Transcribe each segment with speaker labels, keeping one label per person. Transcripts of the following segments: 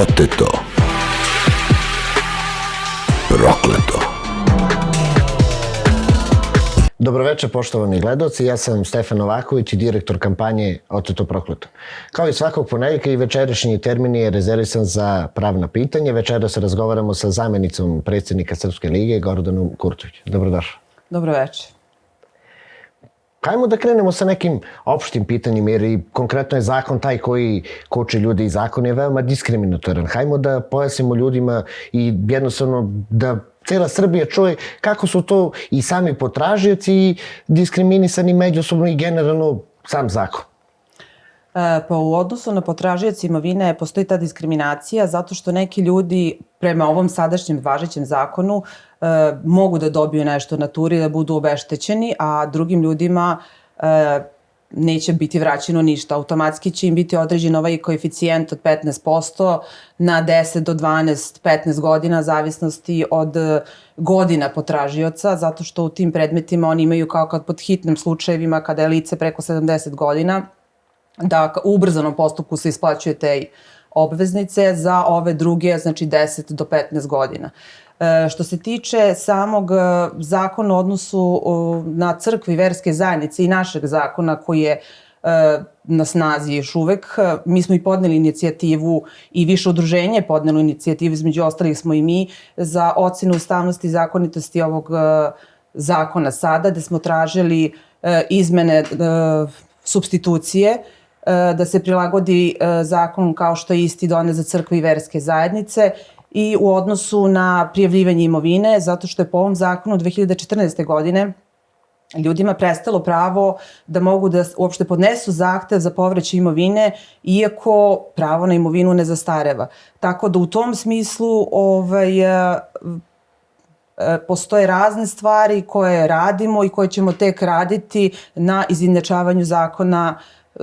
Speaker 1: Oteto. Prokleto.
Speaker 2: Dobroveče, poštovani gledaoci, ja sam Stefan Novaković i direktor kampanje Oteto prokleto. Kao i svakog ponedjeljka i večerašnji termin je rezervisan za pravna pitanja. Večeras razgovaramo sa zamenicom predsjednika Srpske lige, Gordanom Kurtović. Dobrodošli.
Speaker 3: Dobroveče.
Speaker 2: Hajmo da krenemo sa nekim opštim pitanjima, jer i konkretno je zakon taj koji koči ljude i zakon je veoma diskriminatoran. Hajmo da pojasnimo ljudima i jednostavno da cijela Srbija čuje kako su to i sami potražioci i diskriminisani međusobno i generalno sam zakon.
Speaker 3: Pa u odnosu na potražioci imovine postoji ta diskriminacija zato što neki ljudi prema ovom sadašnjem važećem zakonu mogu da dobiju nešto u naturi, da budu obeštećeni, a drugim ljudima neće biti vraćeno ništa. Automatski će im biti određen ovaj koeficijent od 15% na 10 do 12, 15 godina, zavisnosti od godina potražioca, zato što u tim predmetima oni imaju kao kad pod hitnim slučajevima kada je lice preko 70 godina, da u ubrzanom postupku se isplaćuje te obveznice, za ove druge, znači 10 do 15 godina. Što se tiče samog zakona u odnosu na crkve i verske zajednice i našeg zakona koji je na snazi još uvek, mi smo i podneli inicijativu i više udruženje je podnelo inicijativu, između ostalih smo i mi, za ocenu ustavnosti i zakonitosti ovog zakona sada, gde smo tražili izmene supstitucije, da se prilagodi zakon kao što je isti donet za crkve i verske zajednice i u odnosu na prijavljivanje imovine, zato što je po ovom zakonu 2014. godine ljudima prestalo pravo da mogu da uopšte podnesu zahtev za povraćaj imovine, iako pravo na imovinu ne zastareva. Tako da u tom smislu postoje razne stvari koje radimo i koje ćemo tek raditi na izjednačavanju zakona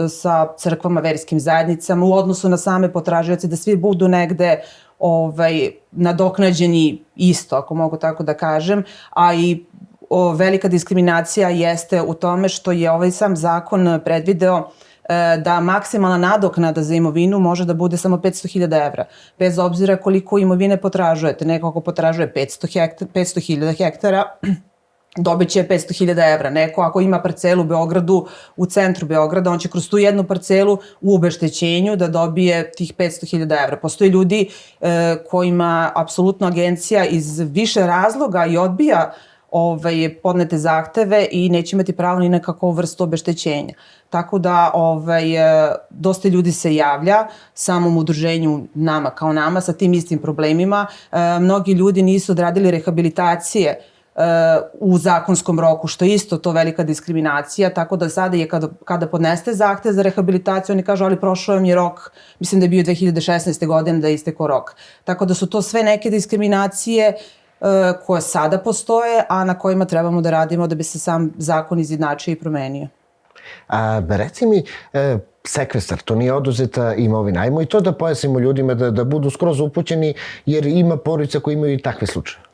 Speaker 3: sa crkvama, verskim zajednicama u odnosu na same potražioce, da svi budu negde nadoknađeni isto, ako mogu tako da kažem, a i velika diskriminacija jeste u tome što je ovaj sam zakon predvideo da maksimalna nadoknada za imovinu može da bude samo 500.000 evra, bez obzira koliko imovine potražujete. Neko ako potražuje 500.000 hektara, dobit će 500.000 evra. Neko ako ima parcelu u Beogradu, u centru Beograda, on će kroz tu jednu parcelu u obeštećenju da dobije tih 500.000 evra. Postoje ljudi kojima apsolutno agencija iz više razloga i odbija podnete zahteve i neće imati pravo ni na kakvu vrstu obeštećenja. Tako da dosta ljudi se javlja samom udruženju nama kao nama sa tim istim problemima. Mnogi ljudi nisu odradili rehabilitacije u zakonskom roku, što je isto to velika diskriminacija, tako da sada je kada podneste zahtev za rehabilitaciju, oni kažu ali prošao vam je rok, mislim da je bio 2016. godine da je istekao rok. Tako da su to sve neke diskriminacije koje sada postoje, a na kojima trebamo da radimo da bi se sam zakon izjednačio i promenio.
Speaker 2: Reci mi, sekvestar, to nije oduzeta imovina. Ajmo i to da pojasnimo ljudima da budu skroz upućeni, jer ima porodica koji imaju i takve slučaje.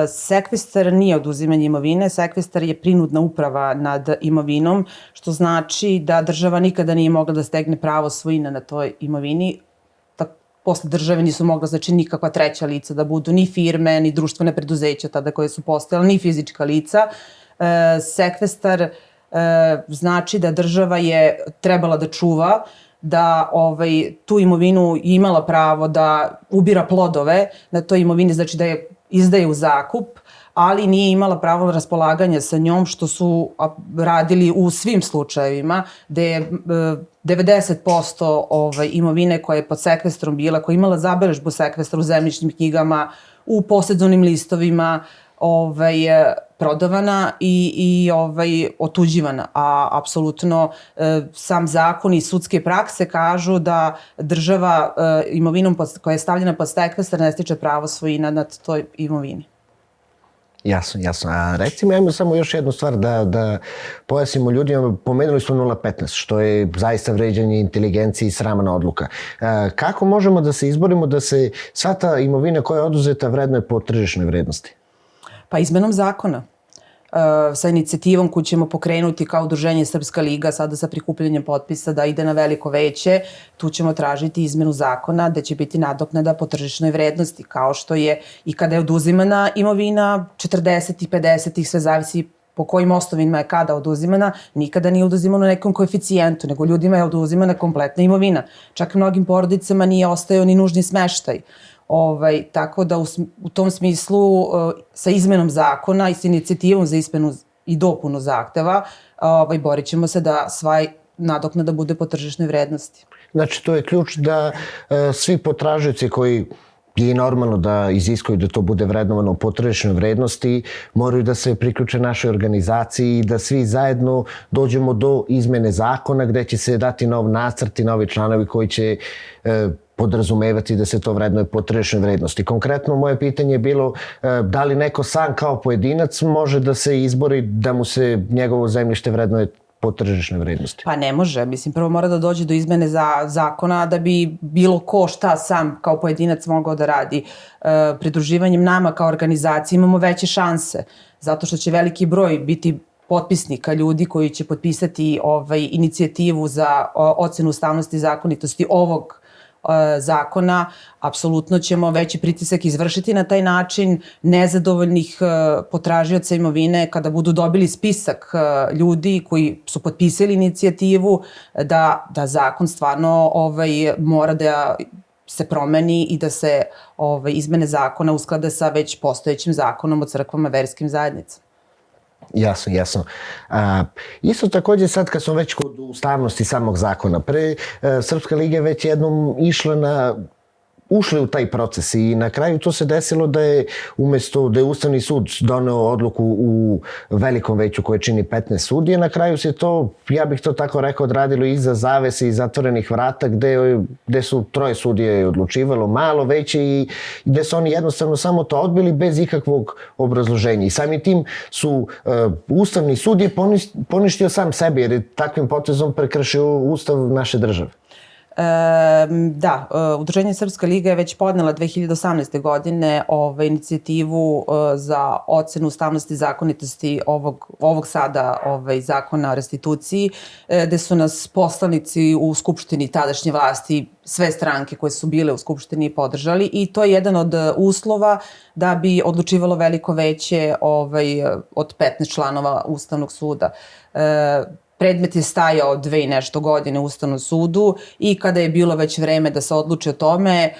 Speaker 3: Sekvestar nije oduzimanje imovine, sekvestar je prinudna uprava nad imovinom, što znači da država nikada nije mogla da stegne pravo svojine na toj imovini. Posle države nisu mogla, znači, nikakva treća lica da budu, ni firme, ni društvene preduzeća tada koje su postojale, ni fizička lica. Sekvestar znači da država je trebala da čuva, da tu imovinu imala pravo da ubira plodove na toj imovini, znači da je izdaje u zakup, ali nije imala pravo raspolaganja sa njom, što su radili u svim slučajevima, gde je 90% imovine koja je pod sekvestrom bila, koja je imala zabeležbu sekvestra u zemljišnim knjigama, u posedovnim listovima, prodavana i otuđivana. A apsolutno sam zakon i sudske prakse kažu da država imovinom koja je stavljena pod sekvestar ne stiče pravo svojina nad toj imovini.
Speaker 2: Jasno, jasno. A recimo, ajmo samo još jednu stvar da pojasnimo ljudima. Pomenuli smo 0,15, što je zaista vređanje inteligencije i sramna odluka. Kako možemo da se izborimo da se sva ta imovina koja je oduzeta vrednuje po tržišnoj vrednosti?
Speaker 3: Pa izmenom zakona. sa inicijativom koju ćemo pokrenuti kao udruženje Srpska liga sada sa prikupljanjem potpisa da ide na veliko veće. Tu ćemo tražiti izmenu zakona da će biti nadoknada po tržišnoj vrednosti, kao što je i kada je oduzimana imovina 40 i 50, sve zavisi po kojim osnovima je kada oduzimana, nikada nije oduzimano nekom koeficijentu, nego ljudima je oduzimana kompletna imovina. Čak mnogim porodicama nije ostajao ni nužni smeštaj. Tako da u tom smislu sa izmenom zakona i sa inicijativom za izmenu i dopunu zahteva borit ćemo se da sva nadoknada bude po tržišnoj vrednosti.
Speaker 2: Znači, to je ključ da svi potražioci koji je normalno da iziskuju da to bude vrednovano po tržišnoj vrednosti, moraju da se priključe našoj organizaciji i da svi zajedno dođemo do izmene zakona gde će se dati nov nacrt i novi članovi koji će podrazumevati da se to vrednuje po tržišnoj vrednosti. Konkretno, moje pitanje je bilo da li neko sam kao pojedinac može da se izbori da mu se njegovo zemljište vrednuje po tržišnoj vrednosti?
Speaker 3: Pa ne može. Mislim, prvo mora da dođe do izmene zakona da bi bilo ko šta sam kao pojedinac mogao da radi. Pridruživanjem nama kao organizaciji imamo veće šanse, zato što će veliki broj biti potpisnika, ljudi koji će potpisati inicijativu za ocenu ustavnosti i zakonitosti ovog zakona. Apsolutno ćemo veći pritisak izvršiti na taj način nezadovoljnih potražioca imovine kada budu dobili spisak ljudi koji su potpisali inicijativu da zakon stvarno mora da se promeni i da se izmene zakona usklade sa već postojećim zakonom o crkvama, verskim zajednicama.
Speaker 2: Jasno. Isto takođe sad kad smo već kod ustavnosti samog zakona, pre Srpska liga je već jednom ušli u taj proces i na kraju to se desilo da je umesto da je Ustavni sud doneo odluku u velikom veću koje čini 15 sudija, na kraju se to, ja bih to tako rekao, odradilo iza zavese i zatvorenih vrata gde su 3 sudije odlučivalo, malo veće i gde su oni jednostavno samo to odbili bez ikakvog obrazloženja. I samim tim su Ustavni sud je poništio sam sebe jer je takvim potezom prekršio Ustav naše države.
Speaker 3: Da, Udruženje Srpska liga je već podnela 2018. godine inicijativu za ocenu ustavnosti i zakonitosti ovog sada zakona o restituciji, gde su nas poslanici u Skupštini tadašnje vlasti, sve stranke koje su bile u Skupštini podržali i to je jedan od uslova da bi odlučivalo veliko veće od 15 članova Ustavnog suda. Predmet je stajao 2 i nešto godine u Ustavnom sudu i kada je bilo već vreme da se odluči o tome,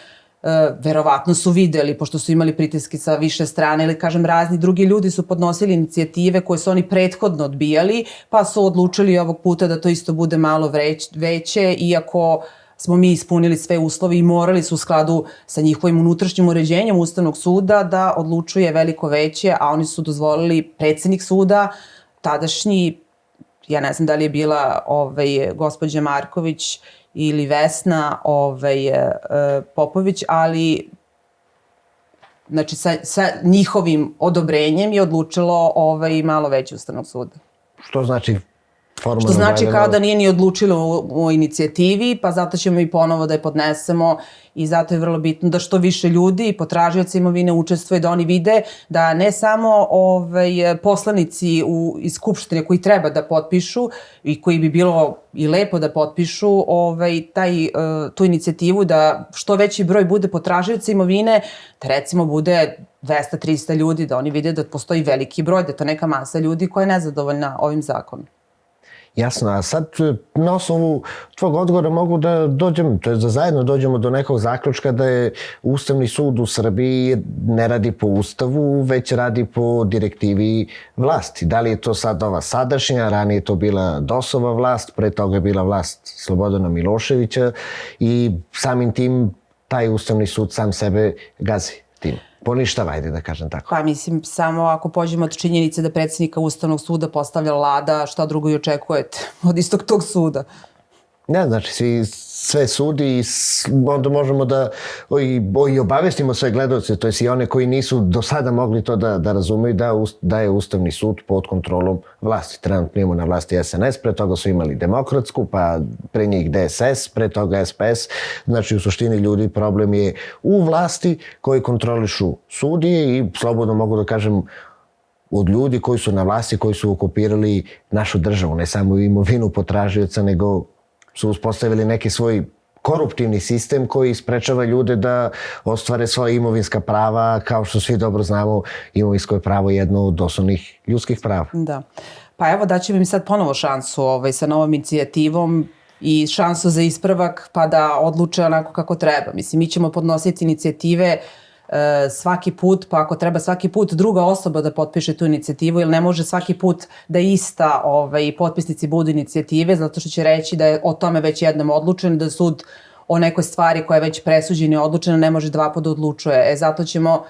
Speaker 3: verovatno su videli, pošto su imali pritiske sa više strane ili kažem razni drugi ljudi su podnosili inicijative koje su oni prethodno odbijali, pa su odlučili ovog puta da to isto bude malo veće, iako smo mi ispunili sve uslove i morali su u skladu sa njihovim unutrašnjim uređenjem Ustavnog suda da odlučuje veliko veće, a oni su dozvolili predsednik suda, tadašnji, ja ne znam da li je bila gospođa Marković ili Vesna Popović, ali znači sa njihovim odobrenjem je odlučilo malo veće Ustavnog suda.
Speaker 2: Što znači formalno?
Speaker 3: Što znači kao da nije ni odlučilo o inicijativi, pa zato ćemo i ponovo da je podnesemo i zato je vrlo bitno da što više ljudi i potražioci imovine učestvuje, da oni vide da ne samo poslanici iz Skupštine koji treba da potpišu i koji bi bilo i lepo da potpišu tu inicijativu da što veći broj bude potražioca imovine, da recimo bude 200-300 ljudi, da oni vide da postoji veliki broj, da je to neka masa ljudi koja je nezadovoljna ovim zakonom.
Speaker 2: Jasno, a sad na osnovu tvog odgovora mogu da dođem, to je da zajedno dođemo do nekog zaključka da je Ustavni sud u Srbiji ne radi po Ustavu, već radi po direktivi vlasti. Da li je to sad ova sadašnja, ranije je to bila DOS-ova vlast, pre toga je bila vlast Slobodana Miloševića i samim tim taj Ustavni sud sam sebe gazi tim. Poništava, ajde da kažem tako.
Speaker 3: Pa mislim, samo ako pođemo od činjenice da predsjednika Ustavnog suda postavlja Vlada, šta drugo i očekujete od istog tog suda?
Speaker 2: Ne, znači sve sudi i onda možemo da i obavestimo sve gledalce, to je i one koji nisu do sada mogli to da razumeju da je Ustavni sud pod kontrolom vlasti. Trenutno imamo na vlasti SNS, pre toga su imali Demokratsku, pa pre njih DSS, pre toga SPS. Znači u suštini ljudi problem je u vlasti koji kontrolišu sudije i slobodno mogu da kažem od ljudi koji su na vlasti, koji su okupirali našu državu, ne samo imovinu potražioca, nego su uspostavili neki svoj koruptivni sistem koji sprečava ljude da ostvare svoje imovinska prava. Kao što svi dobro znamo, imovinsko je pravo jedno od osnovnih ljudskih prava.
Speaker 3: Da. Pa evo daću im sad ponovo šansu sa novom inicijativom i šansu za ispravak pa da odluče onako kako treba. Mislim, mi ćemo podnositi inicijative svaki put, pa ako treba svaki put druga osoba da potpiše tu inicijativu, jer ne može svaki put da ista potpisnici budu inicijative, zato što će reći da je o tome već jednom odlučeno, da sud o nekoj stvari koja je već presuđena i odlučena ne može dva puta odlučuje. Zato ćemo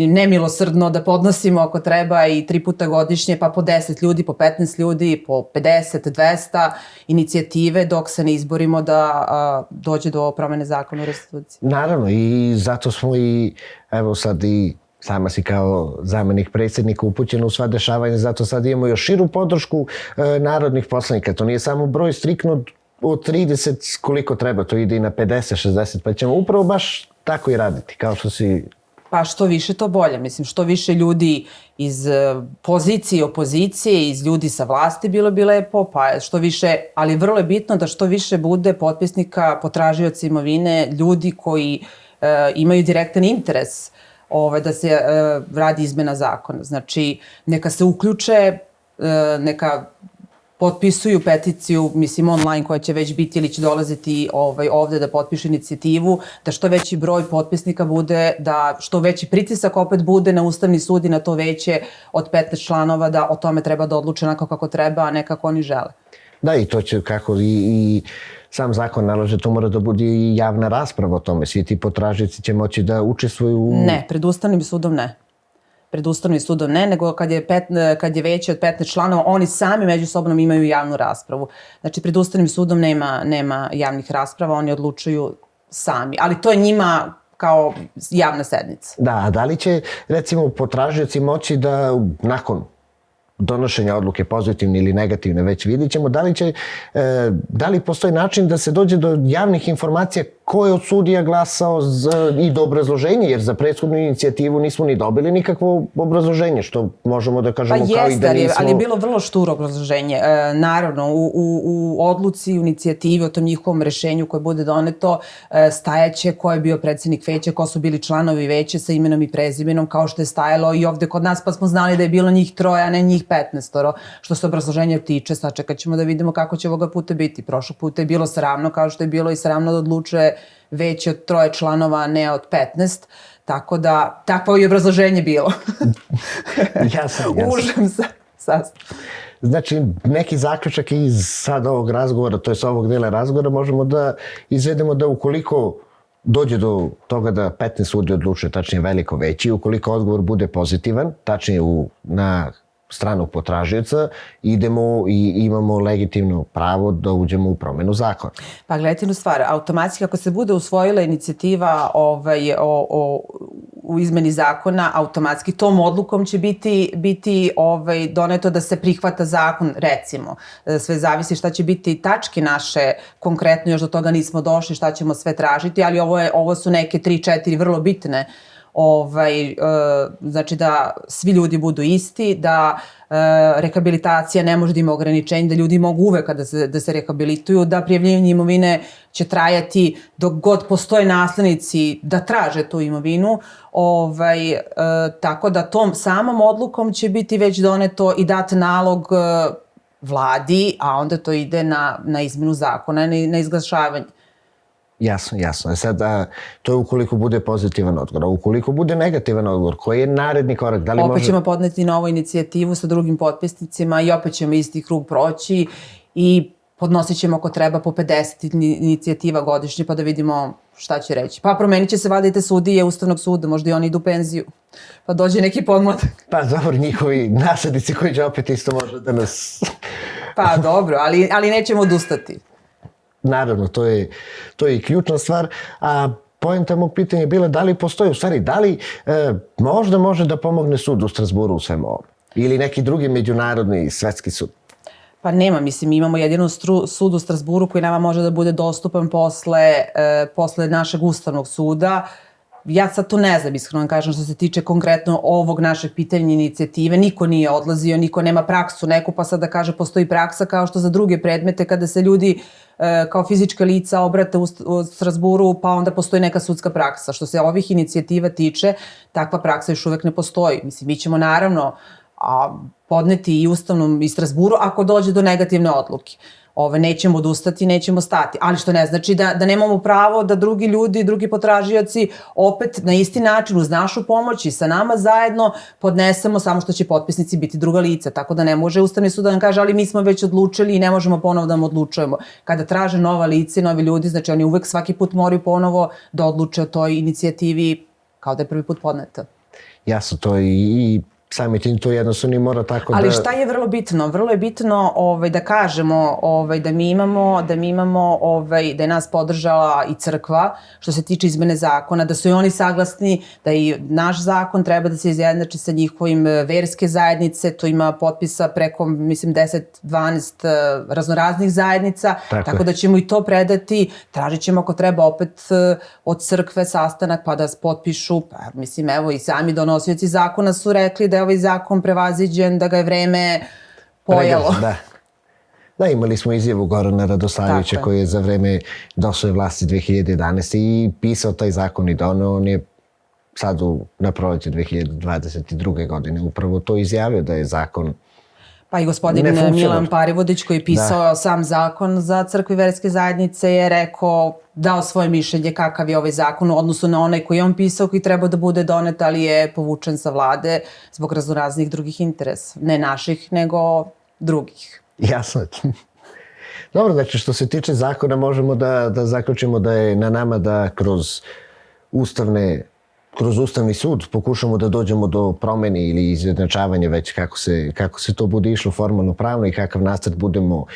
Speaker 3: nemilosrdno da podnosimo ako treba i 3 puta godišnje, pa po 10 ljudi, po 15 ljudi, po 50, 200 inicijative dok se ne izborimo da dođe do promene zakona o restituciji.
Speaker 2: Naravno, i zato smo i, evo sad i sama si kao zamenik predsjednika upućena u sva dešavanja, zato sad imamo još širu podršku narodnih poslanika. To nije samo broj striktno od 30 koliko treba, to ide i na 50, 60, pa ćemo upravo baš tako i raditi, kao što si...
Speaker 3: Pa što više to bolje. Mislim, što više ljudi iz pozicije i opozicije, iz ljudi sa vlasti bilo bi lepo, pa što više, ali vrlo je bitno da što više bude potpisnika, potražioca imovine, ljudi koji imaju direktan interes da se radi izmena zakona. Znači, neka se uključe, neka potpisuju peticiju, mislim online koja će već biti ili će dolaziti ovde da potpiše inicijativu, da što veći broj potpisnika bude, da što veći pritisak opet bude na Ustavni sud i na to veće od 15 članova da o tome treba da odluče onako kako treba, a ne kako oni žele.
Speaker 2: Da, i to će kako i sam zakon nalaže, to mora da bude i javna rasprava o tome. Svi ti potražioci će moći da učestvuju u...
Speaker 3: Ne, pred Ustavnim sudom ne. Pred Ustavnim sudom ne, nego kad je veće od 15 članova, oni sami međusobno imaju javnu raspravu. Znači, pred Ustavnim sudom nema javnih rasprava, oni odlučuju sami. Ali to je njima kao javna sednica.
Speaker 2: Da, a da li će, recimo, potražioci moći da nakon donošenja odluke pozitivne ili negativne, već vidit ćemo, da li postoji način da se dođe do javnih informacija ko je od sudija glasao i do obrazloženja, jer za prethodnu inicijativu nismo ni dobili nikakvo obrazloženje, što možemo da kažemo kao i da nismo...
Speaker 3: Ali je bilo vrlo šturo obrazloženje. Naravno, u odluci, u inicijativi, o tom njihovom rešenju koje bude doneto, stajaće ko je bio predsjednik veća, ko su bili članovi veća sa imenom i prezimenom, kao što je stajalo i ovde kod nas, pa smo znali da je bilo njih 3, a ne njih 15. Što se obrazloženja tiče, sačekat ćemo da vidimo kako će ovoga puta biti. Prošlog puta je bilo sramno, kao što je bilo i sramno da odlučuje veće od 3 članova, a ne od 15. Tako da, takvo je obrazloženje bilo.
Speaker 2: Jasno.
Speaker 3: Užem sastav.
Speaker 2: Znači, neki zaključak iz sad ovog razgovora, to je s ovog dela razgovora, možemo da izvedemo da ukoliko dođe do toga da 15 sudi odlučuje, tačnije veliko veći, ukoliko odgovor bude pozitivan, tačnije na stranog potražioca, idemo i imamo legitimno pravo da uđemo u promenu zakona.
Speaker 3: Pa gledajte jednu stvar, automatski ako se bude usvojila inicijativa u izmeni zakona, automatski tom odlukom će biti doneto da se prihvata zakon, recimo. Sve zavisi šta će biti tačke naše, konkretno još do toga nismo došli, šta ćemo sve tražiti, ali ovo su neke 3-4 vrlo bitne. Znači da svi ljudi budu isti, da rehabilitacija ne može da ima ograničenje, da ljudi mogu uvek da se rehabilituju, da prijavljivanje imovine će trajati dok god postoje naslednici da traže tu imovinu. Tako da tom samom odlukom će biti već doneto i dat nalog vladi, a onda to ide na izmenu zakona, na izglašavanje.
Speaker 2: Jasno. Sad, to je ukoliko bude pozitivan odgovor. A ukoliko bude negativan odgovor, koji je naredni korak?
Speaker 3: Opet ćemo podneti novu inicijativu sa drugim potpisnicima i opet ćemo isti krug proći i podnosit ćemo ako treba po 50 inicijativa godišnje pa da vidimo šta će reći. Pa promenit će se valjda i te sudije Ustavnog suda, možda i oni idu u penziju. Pa dođe neki podmladak.
Speaker 2: Pa dobro, njihovi naslednici koji će opet isto možda da nas...
Speaker 3: Pa dobro, ali nećemo odustati.
Speaker 2: Naravno, to je i ključna stvar, a poenta mog pitanja je bila da li postoji, u stvari, da li možda može da pomogne sud u Strasburu u svemu ovom? Ili neki drugi međunarodni svetski sud?
Speaker 3: Pa nema, mislim, imamo jedino sud u Strasburu koji nama može da bude dostupan posle našeg Ustavnog suda. ja sad tu ne znam, iskreno kažem, što se tiče konkretno ovog našeg pitanja inicijative, niko nije odlazio, niko nema praksu neku, pa sad da kaže postoji praksa kao što za druge predmete kada se ljudi kao fizička lica obrate u Strasburu, pa onda postoji neka sudska praksa. Što se ovih inicijativa tiče, takva praksa još uvek ne postoji. Mislim, mi ćemo naravno podneti i Ustavnom i Strasburu ako dođe do negativne odluke. Nećemo odustati, nećemo stati. Ali što ne znači da nemamo pravo da drugi ljudi, drugi potražioci opet na isti način uz našu pomoć i sa nama zajedno podnesemo, samo što će potpisnici biti druga lica. Tako da ne može Ustavni sud da nam kaže ali mi smo već odlučili i ne možemo ponovo da vam odlučujemo. Kada traže nova lice, novi ljudi, znači oni uvek svaki put moraju ponovo da odluče o toj inicijativi kao da je prvi put podneta.
Speaker 2: Jasno, to i sami tim to jednostavno mora tako da...
Speaker 3: Ali šta je vrlo bitno? Vrlo je bitno da kažemo da mi imamo, da je nas podržala i crkva što se tiče izmene zakona, da su i oni saglasni, da i naš zakon treba da se izjednači sa njihovim verske zajednice, to ima potpisa preko, mislim, 10-12 raznoraznih zajednica, tako da ćemo i to predati, tražit ćemo ako treba opet od crkve sastanak pa da potpišu, pa mislim, evo i sami donosioci zakona su rekli da je ovaj zakon prevaziđen, da ga je vreme pojelo.
Speaker 2: Da, imali smo izjavu Gorana Radosavljevića koji je za vreme DOS-ove vlasti 2011. i pisao taj zakon i doneo. On je sad na proleće 2022. godine upravo to izjavio da je zakon.
Speaker 3: Pa i gospodin Milan Parivodić koji je pisao sam zakon za crkve i verske zajednice je rekao, dao svoje mišljenje kakav je ovaj zakon u odnosu na onaj koji je on pisao, koji treba da bude donet, ali je povučen sa vlade zbog raznoraznih drugih interesa. Ne naših, nego drugih.
Speaker 2: Jasno je. Dobro, znači što se tiče zakona možemo da zaključimo da je na nama da kroz Ustavni sud pokušamo da dođemo do promene ili izjednačavanja već kako se to bude išlo formalno pravno i kakav nacrt budemo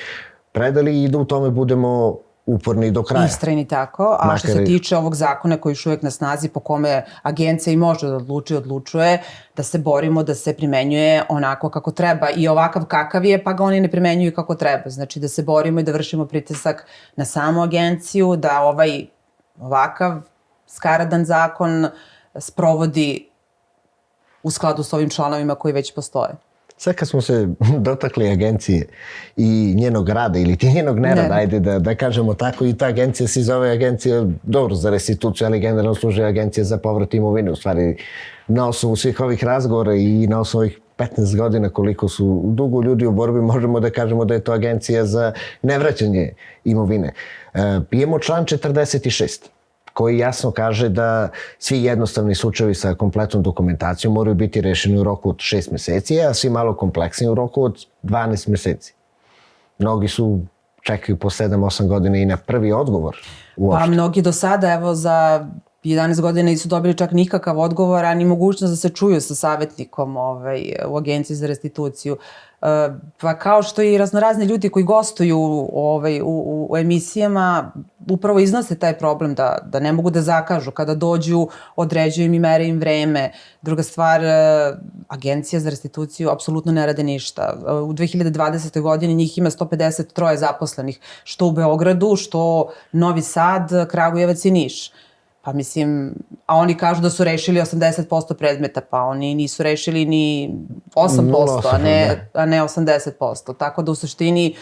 Speaker 2: predali i da u tome budemo uporni do kraja.
Speaker 3: Istrajni tako, a što se tiče ovog zakona koji je još uvijek na snazi po kome agencija i može da odlučuje da se borimo da se primenjuje onako kako treba i ovakav kakav je pa ga oni ne primenjuju kako treba. Znači da se borimo i da vršimo pritisak na samu agenciju, da ovakav skaradan zakon sprovodi u skladu s ovim članovima koji već postoje.
Speaker 2: Sad kad smo se dotakli agencije i njenog rada ili ti njenog nerada, ajde da kažemo tako, i ta agencija se zove agencija, dobro za restituciju, ali generalno služi agencija za povrat imovine. U stvari, na osnovu svih ovih razgovora i na osnovu ovih 15 godina koliko su dugo ljudi u borbi, možemo da kažemo da je to agencija za nevraćanje imovine. Imamo član 46. koji jasno kaže da svi jednostavni slučajevi sa kompletnom dokumentacijom moraju biti rešeni u roku od 6 meseci, a svi malo kompleksni u roku od 12 meseci. Mnogi čekaju po 7-8 godina i na prvi odgovor uopšte.
Speaker 3: Pa mnogi do sada, evo za 11 godina nisu dobili čak nikakav odgovor, a ni mogućnost da se čuju sa savjetnikom u Agenciji za restituciju. Pa kao što i raznorazni ljudi koji gostuju u emisijama upravo iznose taj problem da ne mogu da zakažu. Kada dođu, određuju im i mere im vreme. Druga stvar, Agencija za restituciju apsolutno ne rade ništa. U 2020. godini njih ima 153 zaposlenih, što u Beogradu, što Novi Sad, Kragujevac i Niš. Pa mislim, a oni kažu da su rešili 80% predmeta, pa oni nisu rešili ni 8%, a ne 80%. Tako da u suštini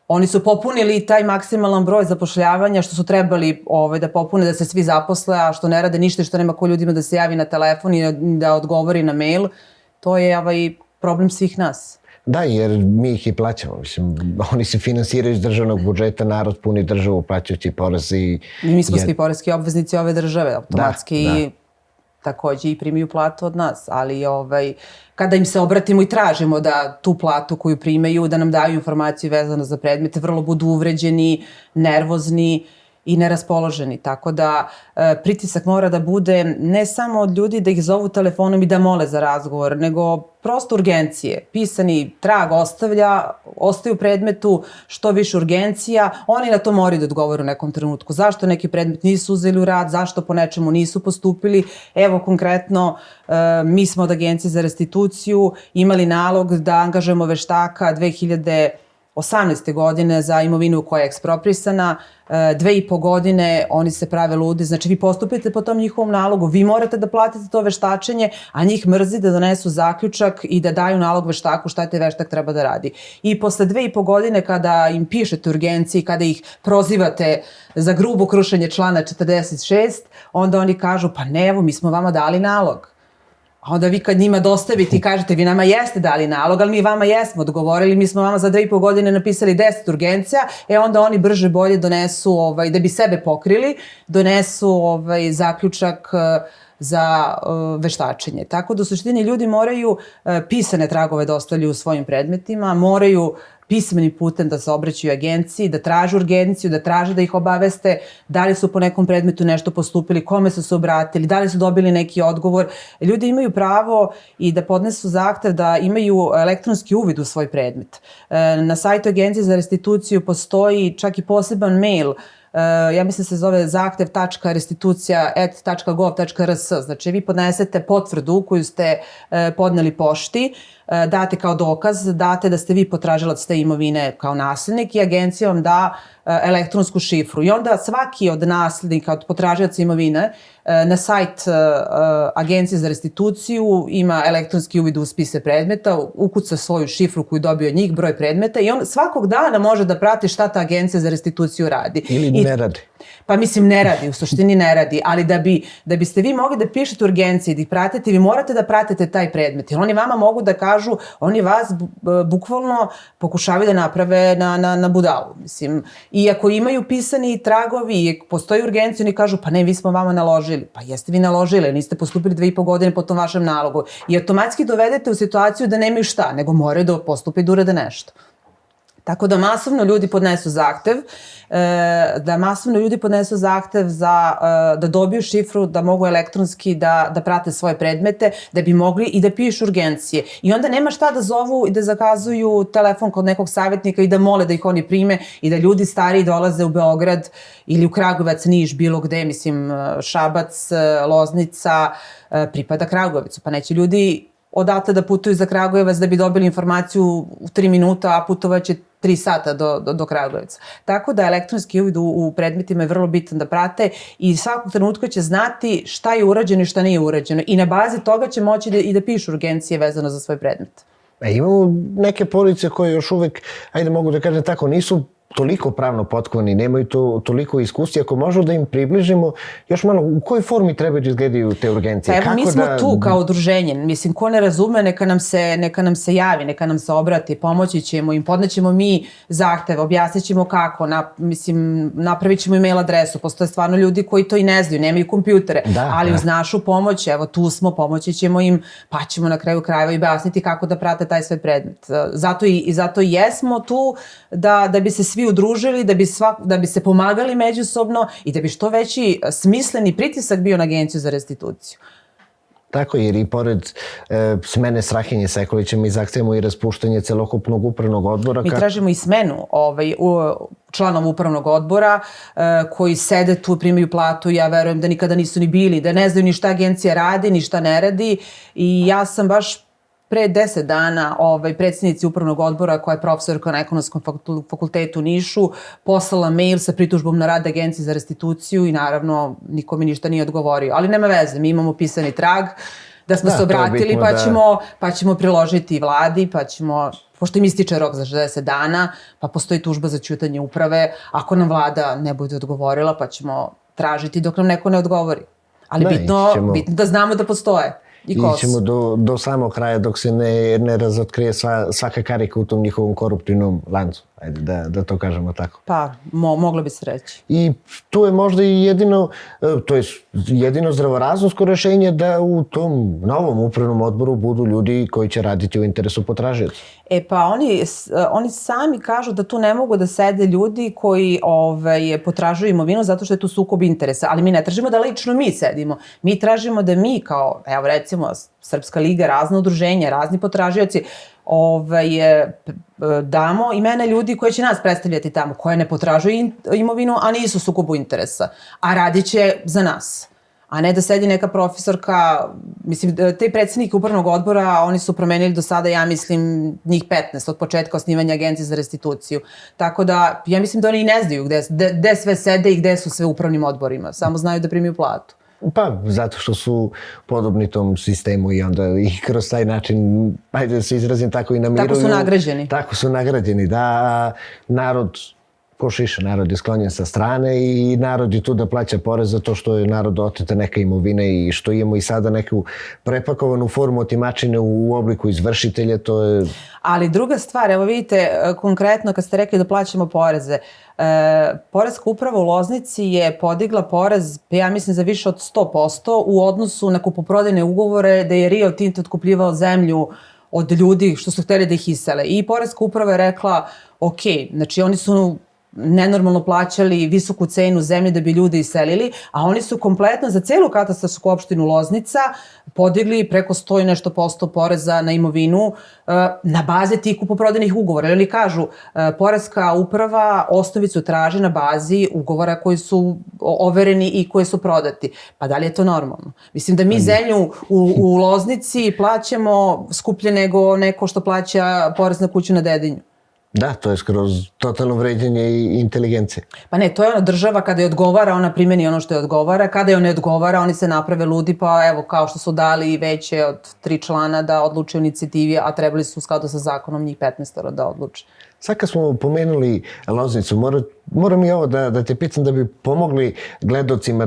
Speaker 3: oni su popunili taj maksimalan broj zapošljavanja što su trebali da popune, da se svi zaposle, a što ne rade ništa, što nema ko ljudima da se javi na telefon i da odgovori na mail. To je problem svih nas.
Speaker 2: Da, jer mi ih i plaćamo. Mislim, oni se finansiraju iz državnog budžeta, narod puni državu plaćajući porez i...
Speaker 3: Mi smo svi poreski obveznici ove države, automatski i takođe i primaju platu od nas, ali kada im se obratimo i tražimo da tu platu koju primaju, da nam daju informaciju vezano za predmete, vrlo budu uvređeni, nervozni i neraspoloženi. Tako da pritisak mora da bude ne samo od ljudi da ih zovu telefonom i da mole za razgovor, nego prosto urgencije. Pisani trag ostaju predmetu, što više urgencija, oni na to moraju da odgovore u nekom trenutku. Zašto neki predmet nisu uzeli u rad, zašto po nečemu nisu postupili. Evo konkretno, mi smo od Agencije za restituciju imali nalog da angažujemo veštaka 18. godine za imovinu koja je eksproprisana, 2,5 godine oni se prave ludi, znači vi postupite po tom njihovom nalogu, vi morate da platite to veštačenje, a njih mrzi da donesu zaključak i da daju nalog veštaku šta te veštak treba da radi. I posle 2,5 godine kada im pišete urgenciji, kada ih prozivate za grubo krušenje člana 46, onda oni kažu pa ne, evo mi smo vama dali nalog. A onda vi kad njima dostavite i kažete vi nama jeste dali nalog, ali mi vama jesmo odgovorili, mi smo vama za 2,5 godine napisali 10 urgencija, onda oni brže bolje donesu, da bi sebe pokrili, donesu zaključak za veštačenje. Tako da u suštini ljudi moraju pisane tragove da ostavljaju u svojim predmetima, moraju pismenim putem da se obraćaju agenciji, da traže urgenciju, da traže da ih obaveste da li su po nekom predmetu nešto postupili, kome su se obratili, da li su dobili neki odgovor. Ljudi imaju pravo i da podnesu zahtev da imaju elektronski uvid u svoj predmet. Na sajtu Agencije za restituciju postoji čak i poseban mail, ja mislim se zove zahtev.restitucija@gov.rs. Znači vi podnesete potvrdu koju ste podneli pošti, date kao dokaz, date da ste vi potražilac te imovine kao nasljednik i agencija vam da elektronsku šifru. I onda svaki od naslednika, od potražilaca imovine, na sajt Agencije za restituciju ima elektronski uvid u spise predmeta, ukuca svoju šifru koju dobio od njih, broj predmeta i on svakog dana može da prati šta ta Agencija za restituciju radi.
Speaker 2: Ili ne radi.
Speaker 3: Pa mislim ne radi, u suštini ne radi, ali da biste vi mogli da pišete urgencije, da ih pratite, vi morate da pratite taj predmet. Jer oni vama mogu da kažu, oni vas bukvalno pokušavaju da naprave na budalu. Mislim, i ako imaju pisani tragovi i postoji urgencija, oni kažu pa ne, vi smo vama naložili. Pa jeste vi naložili, niste postupili 2,5 godine po tom vašem nalogu. I automatski dovedete u situaciju da nemaju šta, nego moraju da postupe i da urade nešto. Tako da masovno ljudi podnesu zahtev, da dobiju šifru, da mogu elektronski da prate svoje predmete, da bi mogli i da pišu urgencije. I onda nema šta da zovu i da zakazuju telefon kod nekog savjetnika i da mole da ih oni prime i da ljudi stariji dolaze u Beograd ili u Kragujevac, Niš, bilo gde, mislim Šabac, Loznica, pripada Kragujevcu. Pa neće ljudi odatle da putuju za Kragujevac da bi dobili informaciju u 3 minuta, a putovaće 3 sata do Kragujevca. Tako da elektronski uvid u predmetima je vrlo bitan da prate i svakog trenutka će znati šta je urađeno i šta nije urađeno. I na bazi toga će moći i da pišu urgencije vezano za svoj predmet.
Speaker 2: Imamo neke porodice koje još uvek, ajde mogu da kažem tako, nisu toliko pravno potkovani, nemaju toliko iskustva. Ako možemo da im približimo još malo, u kojoj formi treba da izgledaju te urgencije?
Speaker 3: Evo, mi smo tu kao udruženje. Mislim, ko ne razume, neka nam se javi, neka nam se obrati, pomoći ćemo im, podnećemo mi zahtev, objasnit ćemo kako, napravit ćemo e-mail adresu. Postoje stvarno ljudi koji to i ne znaju, nemaju kompjutere, ali uz našu pomoć, evo tu smo, pomoći ćemo im, pa ćemo na kraju krajeva i objasniti kako da prate taj svoj predmet. Zato i jesmo tu da bi se svi udružili, da bi se pomagali međusobno i da bi što veći smisleni pritisak bio na Agenciju za restituciju.
Speaker 2: Tako, jer i pored smene Strahinje Sekulića mi zahtevamo i raspuštanje celokupnog upravnog odbora.
Speaker 3: Mi tražimo i smenu članova upravnog odbora koji sede tu, primaju platu, ja verujem da nikada nisu ni bili, da ne znaju ni šta agencija radi, ni šta ne radi i ja sam baš pre 10 dana predsjednici upravnog odbora, koja je profesorka na Ekonomskom fakultetu u Nišu, poslala mail sa pritužbom na rad Agencije za restituciju i naravno niko mi ništa nije odgovorio. Ali nema veze, mi imamo pisani trag da smo se obratili pa ćemo priložiti vladi, pa ćemo, pošto im ističe rok za 60 dana, pa postoji tužba za ćutanje uprave. Ako nam vlada ne bude odgovorila, pa ćemo tražiti dok nam neko ne odgovori. Ali bitno da znamo da postoje. I
Speaker 2: ćemo do samog kraja dok se ne razotkrije svaka karika u tom njihovom koruptivnom lancu. Ajde da to kažemo tako.
Speaker 3: Pa, moglo bi se reći.
Speaker 2: I tu je možda i jedino zdravorazumsko rešenje da u tom novom upravnom odboru budu ljudi koji će raditi u interesu potražioca.
Speaker 3: Pa oni sami kažu da tu ne mogu da sede ljudi koji potražuju imovinu zato što je tu sukob interesa. Ali mi ne tražimo da lično mi sedimo. Mi tražimo da mi kao, evo recimo, Srpska liga, razne udruženja, razni potražioci, damo imena ljudi koji će nas predstavljati tamo, koje ne potražuju imovinu, a nisu u sukobu interesa, a radit će za nas. a ne da sedi neka profesorka, mislim, te predsjednike upravnog odbora, oni su promenili do sada, ja mislim, njih 15 od početka osnivanja agencije za restituciju. Tako da, ja mislim da oni i ne znaju gde sve sede i gde su sve u upravnim odborima, samo znaju da primiju platu.
Speaker 2: Pa, zato što su podobni tom sistemu i onda i kroz taj način, ajde da se izrazim tako, i namiruju.
Speaker 3: Tako su nagrađeni.
Speaker 2: Tako su nagrađeni, da. Narod, ko šiša, narod je sklonjen sa strane i narod je tu da plaća porez zato što je narod oteta neka imovina i što imamo i sada neku prepakovanu formu otimačine u obliku izvršitelja, to je...
Speaker 3: Ali druga stvar, evo vidite, konkretno kad ste rekli da plaćamo poreze, Poreska uprava u Loznici je podigla porez, ja mislim, za više od 100% u odnosu na kupoprodajne ugovore da je Rio Tinto otkupljivao zemlju od ljudi što su hteli da ih isele. I Poreska uprava je rekla, ok, znači oni su nenormalno plaćali visoku cenu zemlje da bi ljudi iselili, a oni su kompletno za celu katastarsku opštinu Loznica podigli preko 100 i nešto posto poreza na imovinu na bazi tih kupoprodajnih ugovora. Oni kažu, Poreska uprava osnovicu traži na bazi ugovora koji su overeni i koji su prodati. Pa da li je to normalno? Mislim da mi zemlju u Loznici plaćamo skuplje nego neko što plaća porez na kuću na Dedinju.
Speaker 2: Da, to je skroz totalno vređenje i inteligencije.
Speaker 3: Pa ne, to je ona država kada je odgovara, ona primjeni ono što je odgovara, kada je ne odgovara, oni se naprave ludi, pa evo, kao što su dali veće od 3 člana da odluče o inicijativi, a trebali su u skladu sa zakonom njih 15 da odluče.
Speaker 2: Sad kad smo pomenuli Loznicu, moram i ovo da te pitam da bi pomogli gledocima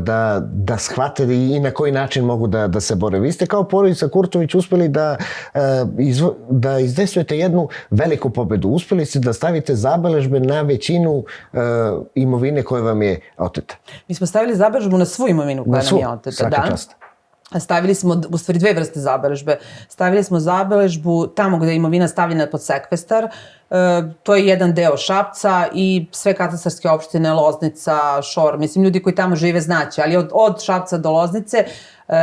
Speaker 2: da shvate i na koji način mogu da se bore. Vi ste kao porodica Kurtović uspeli da izdejstvujete jednu veliku pobedu. Uspeli ste da stavite zabeležbe na većinu imovine koje vam je oteta.
Speaker 3: Mi smo stavili zabeležbu na svu imovinu koja nam je oteta.
Speaker 2: Svaka čast.
Speaker 3: Stavili smo, u stvari, 2 vrste zabeležbe. Stavili smo zabeležbu tamo gde je imovina stavljena pod sekvestar, to je jedan deo Šapca i sve katastarske opštine, Loznica, Šor, mislim, ljudi koji tamo žive znaće, ali od Šapca do Loznice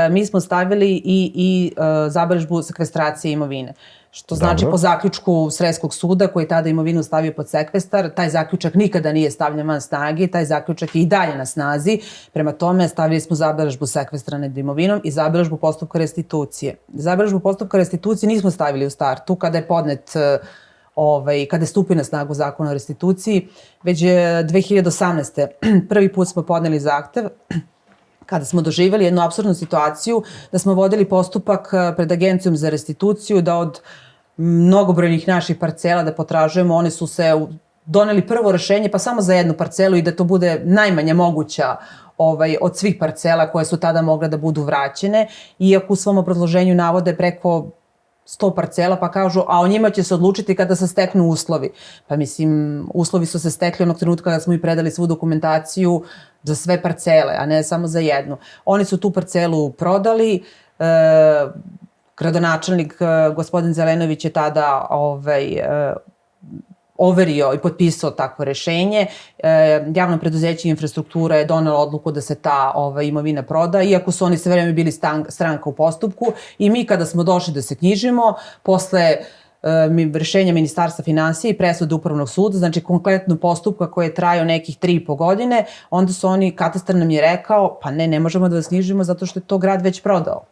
Speaker 3: mi smo stavili i zabeležbu sekvestracije imovine. Što znači po zaključku Sremskog suda koji tada imovinu stavio pod sekvestar, taj zaključak nikada nije stavljen van snage, taj zaključak je i dalje na snazi. Prema tome stavili smo zabeležbu sekvestra nad imovinom i zabeležbu postupka restitucije. Zabeležbu postupka restitucije nismo stavili u startu kada je podnet kada je stupio na snagu zakon o restituciji, već je 2018. prvi put smo podneli zahtev kada smo doživjeli jednu apsurdnu situaciju da smo vodili postupak pred Agencijom za restituciju, da od mnogobrojnih naših parcela da potražujemo, one su se doneli prvo rešenje pa samo za jednu parcelu i da to bude najmanja moguća od svih parcela koje su tada mogle da budu vraćene, iako u svom obrazloženju navode preko 100 parcela, pa kažu, a o njima će se odlučiti kada se steknu uslovi. Pa mislim, uslovi su se stekli onog trenutka kada smo i predali svu dokumentaciju za sve parcele, a ne samo za jednu. Oni su tu parcelu prodali, gradonačelnik gospodin Zelenović je tada overio i potpisao takvo rešenje. Javno preduzeće Infrastruktura je donelo odluku da se ta imovina proda, iako su oni sve vreme bili stranka u postupku. I mi kada smo došli da se knjižimo, posle rešenja Ministarstva finansija i presude Upravnog suda, znači konkretno postupka koji je trajao nekih 3,5 godine, onda su oni, katastar nam je rekao, pa ne možemo da vas knjižimo zato što je to grad već prodao.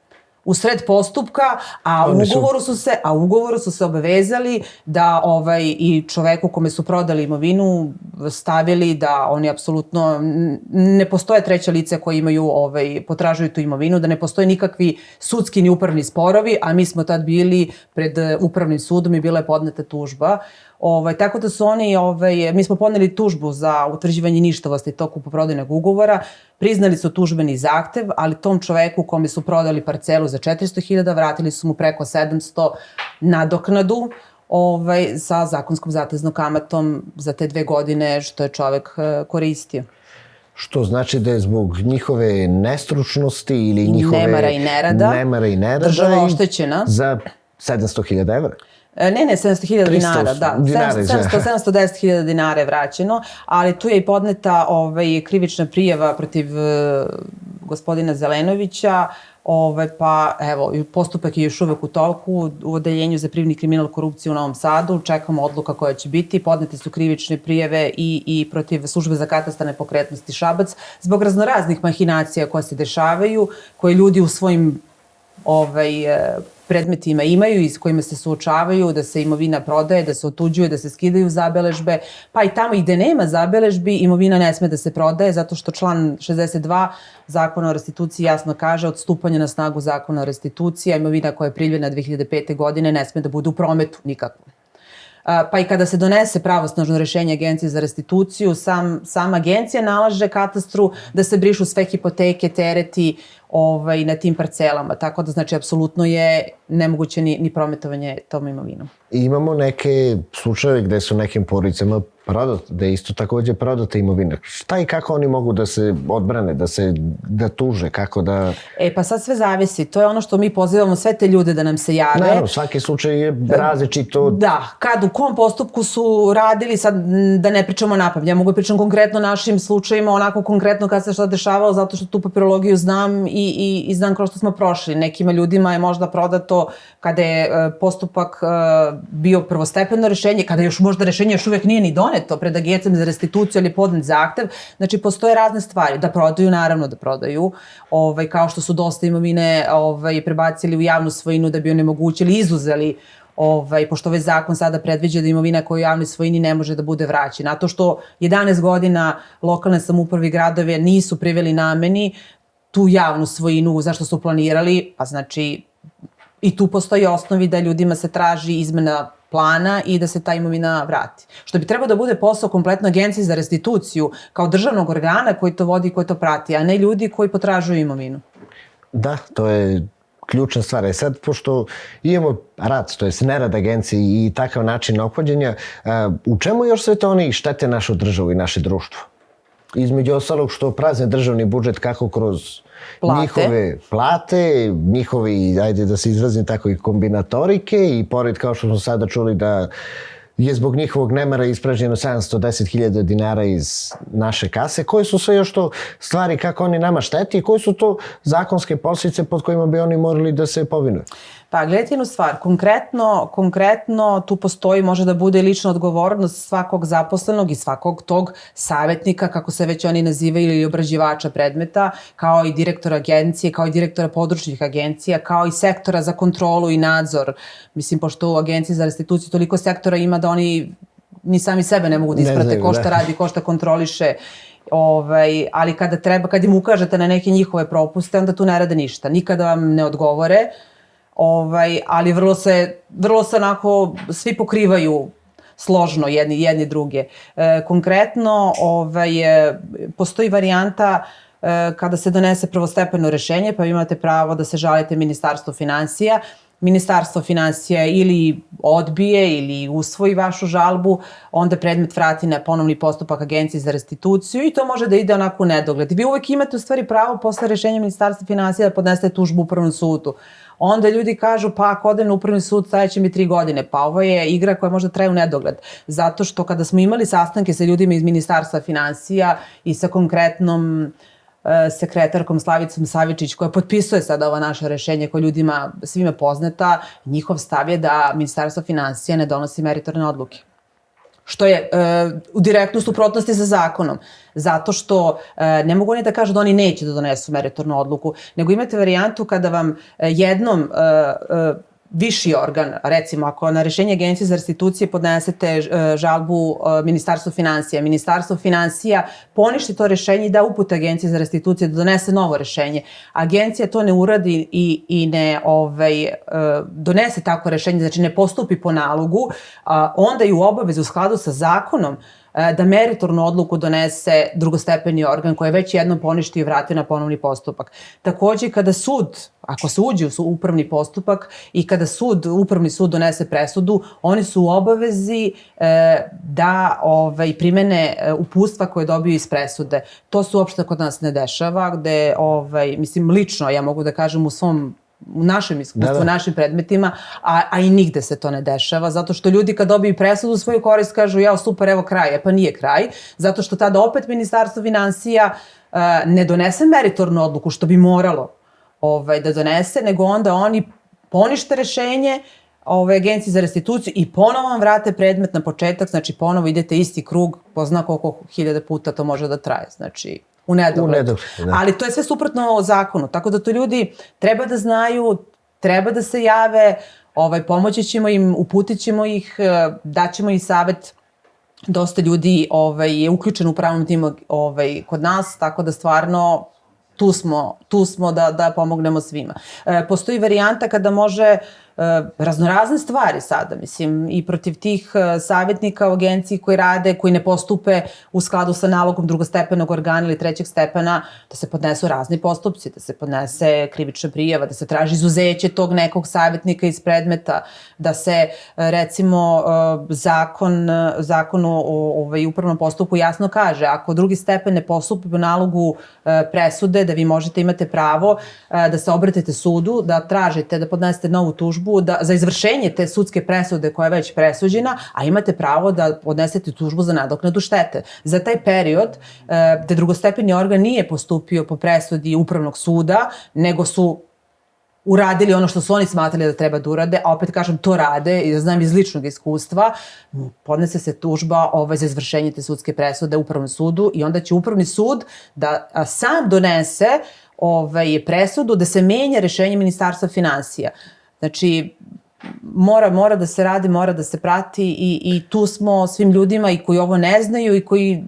Speaker 3: U sred postupka, a u ugovoru su se obavezali da i čoveku kome su prodali imovinu stavili da oni apsolutno ne postoje treća lica koji imaju, potražuju tu imovinu, da ne postoje nikakvi sudski ni upravni sporovi, a mi smo tad bili pred Upravnim sudom i bila je podneta tužba. Tako da su oni, mi smo podneli tužbu za utvrđivanje ništavosti tog kupoprodajnog ugovora, priznali su tužbeni zahtev, ali tom čoveku kome su prodali parcelu za 400.000, vratili su mu preko 700 nadoknadu sa zakonskom zateznom kamatom za te 2 godine što je čovek koristio.
Speaker 2: Što znači da je zbog njihove nestručnosti ili njihove
Speaker 3: nemara i nerada država oštećena
Speaker 2: za 700.000 evra.
Speaker 3: Ne, 700.000 dinara, da. 710.000 dinara je vraćeno, ali tu je i podneta krivična prijava protiv gospodina Zelenovića Pa evo, postupak je još uvek u toku u Odeljenju za privredni kriminal i korupciju u Novom Sadu. Čekamo odluka koja će biti. Podnete su krivične prijeve i protiv službe za katastar nepokretnosti Šabac zbog raznoraznih mahinacija koje se dešavaju, koje ljudi u svojim predmetima imaju i s kojima se suočavaju, da se imovina prodaje, da se otuđuje, da se skidaju zabeležbe, pa i tamo i gde nema zabeležbi, imovina ne sme da se prodaje, zato što član 62 Zakona o restituciji jasno kaže od stupanja na snagu Zakona o restituciji, a imovina koja je pribavljena 2005. godine ne sme da bude u prometu nikakvom. Pa i kada se donese pravosnažno rešenje Agencije za restituciju, sama agencija nalaže katastru da se brišu sve hipoteke, tereti na tim parcelama. Tako da, znači, apsolutno je nemoguće ni prometovanje tom imovinom.
Speaker 2: I imamo neke slučajeve gde su nekim porodicama da je isto takođe prodata imovina. Šta i kako oni mogu da se odbrane, da tuže, kako da...
Speaker 3: Pa sad sve zavisi. To je ono što mi pozivamo sve te ljude da nam se jave.
Speaker 2: Naravno, svaki slučaj je različito.
Speaker 3: Da, kad u kom postupku su radili, sad da ne pričamo napamet. Ja mogu pričam konkretno našim slučajima, onako konkretno kad se šta dešavalo, zato što tu papirologiju znam i znam kroz što smo prošli. Nekima ljudima je možda prodato kada je postupak bio prvostepeno rešenje, kada još možda rešenje još uvek nije ni doneto pred Agencijom za restituciju ili podnet zahtev. Znači, postoje razne stvari. Da prodaju, naravno da prodaju, kao što su dosta imovine prebacili u javnu svojinu da bi onemogućili, izuzeli, pošto ovaj zakon sada predviđa da imovina koja je u javnoj svojini ne može da bude vraćena. Zato što 11 godina lokalne samouprave i gradove nisu priveli nameni tu javnu svojinu zašto su planirali, pa znači i tu postoji osnovi da ljudima se traži izmena plana i da se ta imovina vrati. Što bi trebao da bude posao kompletno Agencije za restituciju kao državnog organa koji to vodi i koji to prati, a ne ljudi koji potražuju imovinu.
Speaker 2: Da, to je ključna stvar. Sad, pošto imamo rad, to je nerad agencije i takav način ophođenja, u čemu još sve to oni štete našu državu i naše društvo? Između ostalog što prazne državni budžet kako kroz njihove plate, njihovi, ajde da se izrazim tako, i kombinatorike i pored, kao što smo sada čuli, da je zbog njihovog nemara ispražnjeno 710.000 dinara iz naše kase. Koje su sve još to stvari kako oni nama šteti i koje su to zakonske posljedice pod kojima bi oni morali da se povinuju?
Speaker 3: Pa gledajte jednu stvar, konkretno tu postoji, može da bude lična odgovornost svakog zaposlenog i svakog tog savjetnika, kako se već oni nazivaju, ili obrađivača predmeta, kao i direktora agencije, kao i direktora područnih agencija, kao i sektora za kontrolu i nadzor. Mislim, pošto u Agenciji za restituciju toliko sektora ima da oni ni sami sebe ne mogu da isprate ko šta radi, ko šta kontroliše. Ali kad im ukažete na neke njihove propuste, onda tu ne rade ništa. Nikada vam ne odgovore. Ali vrlo se onako svi pokrivaju složno jedni druge. Konkretno postoji varijanta kada se donese prvostepeno rešenje, pa imate pravo da se žalite Ministarstvu finansija. Ministarstvo finansija ili odbije ili usvoji vašu žalbu, onda predmet vrati na ponovni postupak Agencije za restituciju i to može da ide onako u nedogled. Vi uvek imate u stvari pravo posle rešenja Ministarstva finansija da podnesete tužbu u Upravnom sudu. Onda ljudi kažu, pa ako odem na Upravni sud, stajeće mi 3 godine. Pa ovo je igra koja možda traje u nedogled. Zato što kada smo imali sastanke sa ljudima iz Ministarstva finansija i sa konkretnom sekretarkom Slavicom Savičić, koja potpisuje sada ova naša rešenja koja ljudima svima poznata, njihov stav je da Ministarstvo finansija ne donosi meritorne odluke. Što je u direktnoj suprotnosti sa zakonom. Zato što ne mogu oni da kažu da oni neće da donesu meritornu odluku, nego imate varijantu kada vam jednom viši organ, recimo ako na rešenje Agencije za restitucije podnesete žalbu Ministarstvu finansija, Ministarstvo finansija poništi to rešenje i da upute Agencije za restitucije da donese novo rešenje. Agencija to ne uradi i ne donese tako rešenje, znači ne postupi po nalogu, onda je u obavezi u skladu sa zakonom da meritornu odluku donese drugostepeni organ koji je već jednom poništio i vratio na ponovni postupak. Takođe, kada sud, ako se uđe u upravni postupak i kada upravni sud donese presudu, oni su u obavezi da primene uputstva koje dobiju iz presude. To se uopšte kod nas ne dešava, gde, mislim, lično, ja mogu da kažem u našem iskustvu, našim predmetima, a i nigde se to ne dešava, zato što ljudi kad dobiju presudu u svoju korist kažu, jao super, evo kraj, pa nije kraj, zato što tada opet Ministarstvo finansija ne donese meritornu odluku, što bi moralo. da donese, nego onda oni ponište rešenje Agenciji za restituciju i ponovo vam vrate predmet na početak, znači ponovo idete isti krug, ko zna koliko hiljada puta to može da traje, znači u nedogled.
Speaker 2: Da.
Speaker 3: Ali to je sve suprotno o zakonu, tako da to ljudi treba da znaju, treba da se jave, pomoći ćemo im, uputit ćemo ih, daćemo im savet. Dosta ljudi je uključeno u pravnom timu kod nas, tako da stvarno tu smo da pomognemo svima. Postoji varijanta kada može raznorazne stvari sada, mislim, i protiv tih savjetnika u agenciji koji rade, koji ne postupe u skladu sa nalogom drugostepenog organa ili trećeg stepena, da se podnesu razni postupci, da se podnese krivična prijava, da se traži izuzeće tog nekog savjetnika iz predmeta, da se, recimo, zakon o upravnom postupku jasno kaže, ako drugi stepen ne postupi po nalogu presude, da vi možete imate pravo da se obratite sudu, da tražite, da podnesete novu tužbu, za izvršenje te sudske presude koja je već presuđena, a imate pravo da podnesete tužbu za nadoknadu štete. Za taj period gde drugostepeni organ nije postupio po presudi upravnog suda, nego su uradili ono što su oni smatrali da treba da urade, a opet kažem to rade i znam iz ličnog iskustva, podnese se tužba za izvršenje te sudske presude upravnom sudu i onda će upravni sud da sam donese presudu da se menja rešenje Ministarstva finansija. Znači, mora da se radi, mora da se prati i tu smo svim ljudima i koji ovo ne znaju i koji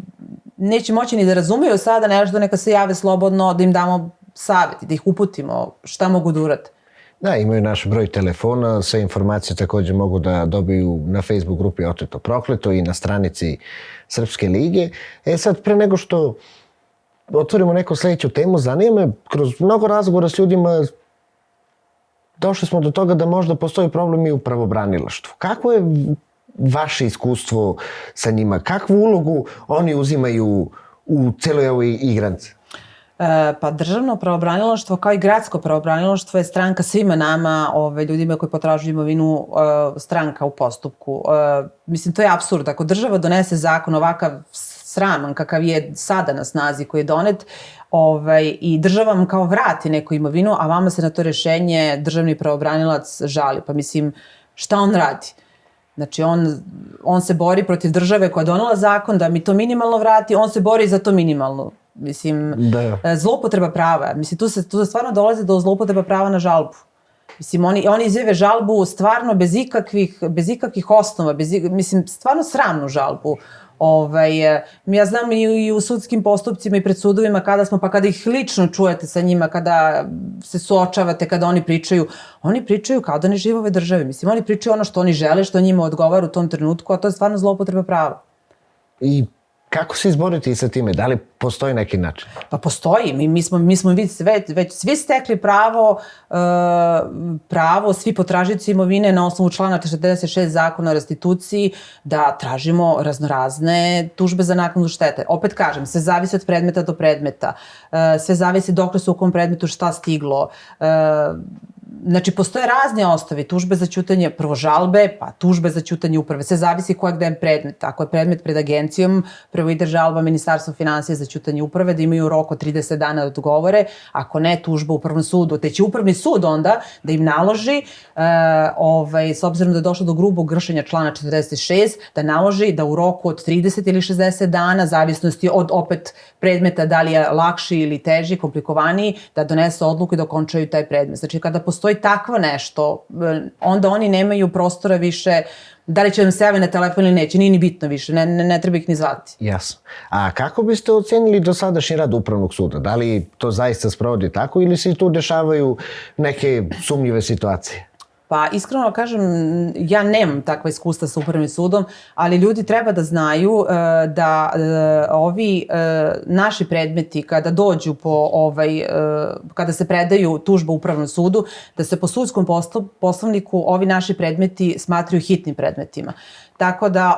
Speaker 3: neće moći ni da razumeju sada nešto, neka se jave slobodno, da im damo savjet i da ih uputimo šta mogu da urade.
Speaker 2: Da, imaju naš broj telefona, sve informacije također mogu da dobiju na Facebook grupi Oteto prokleto i na stranici Srpske lige. Sad, pre nego što otvorimo neku sledeću temu, zanima me, kroz mnogo razgovora s ljudima došli smo do toga da možda postoji problem i u pravobranilaštvu. Kako je vaše iskustvo sa njima? Kakvu ulogu oni uzimaju u celoj ovoj igranci?
Speaker 3: Pa državno pravobranilaštvo kao i gradsko pravobranilaštvo je stranka svima nama, ljudima koji potražuju imovinu, stranka u postupku. Mislim, to je apsurd. Ako država donese zakon ovakav sraman kakav je sada na snazi koji je donet i država vam kao vrati neku imovinu, a vama se na to rešenje državni pravobranilac žali. Pa mislim, šta on radi? Znači, on se bori protiv države koja je donela zakon da mi to minimalno vrati, on se bori za to minimalno. Mislim, zloupotreba prava. Mislim, tu stvarno dolazi do zloupotreba prava na žalbu. Mislim, oni izjave žalbu stvarno bez ikakvih osnova, mislim, stvarno sramnu žalbu. Ja znam i u sudskim postupcima i pred sudovima kada ih lično čujete sa njima, kada se suočavate, kada oni pričaju kao da ne žive u ovoj državi. Mislim, oni pričaju ono što oni žele, što njima odgovara u tom trenutku, a to je stvarno zloupotreba prava. I
Speaker 2: kako se izboriti sa time? Da li postoji neki način?
Speaker 3: Pa postoji. Mi smo već svi stekli pravo, svi potražioci imovine na osnovu člana 46 zakona o restituciji da tražimo raznorazne tužbe za naknadu štete. Opet kažem, sve zavisi od predmeta do predmeta. Sve zavisi dokle su u kom predmetu šta stiglo. Znači, postoje razne osnove, tužbe za ćutanje, prvo žalbe, pa tužbe za ćutanje uprave. Sve zavisi koja gde je predmet. Ako je predmet pred agencijom, prvo ide žalba Ministarstva finansija za ćutanje uprave, da imaju rok od 30 dana da odgovore. Ako ne, tužba upravnom sudu. Te će upravni sud onda da im naloži, s obzirom da je došlo do grubog kršenja člana 46, da naloži da u roku od 30 ili 60 dana, zavisnosti od opet predmeta, da li je lakši ili teži, komplikovaniji, da donese odluku i da okončaju taj predmet. Znači, kada postoji takvo nešto, onda oni nemaju prostora više, da li će vam se javiti na telefon ili neće, nije ni bitno više, ne treba ih ni zvati.
Speaker 2: Jasno. A kako biste ocenili dosadašnji rad Upravnog suda? Da li to zaista sprovodi tako ili se tu dešavaju neke sumnjive situacije?
Speaker 3: Pa iskreno kažem, ja nemam takva iskustva sa Upravnim sudom, ali ljudi treba da znaju da ovi naši predmeti kada dođu kada se predaju tužba Upravnom sudu, da se po sudskom poslovniku ovi naši predmeti smatraju hitnim predmetima. Tako da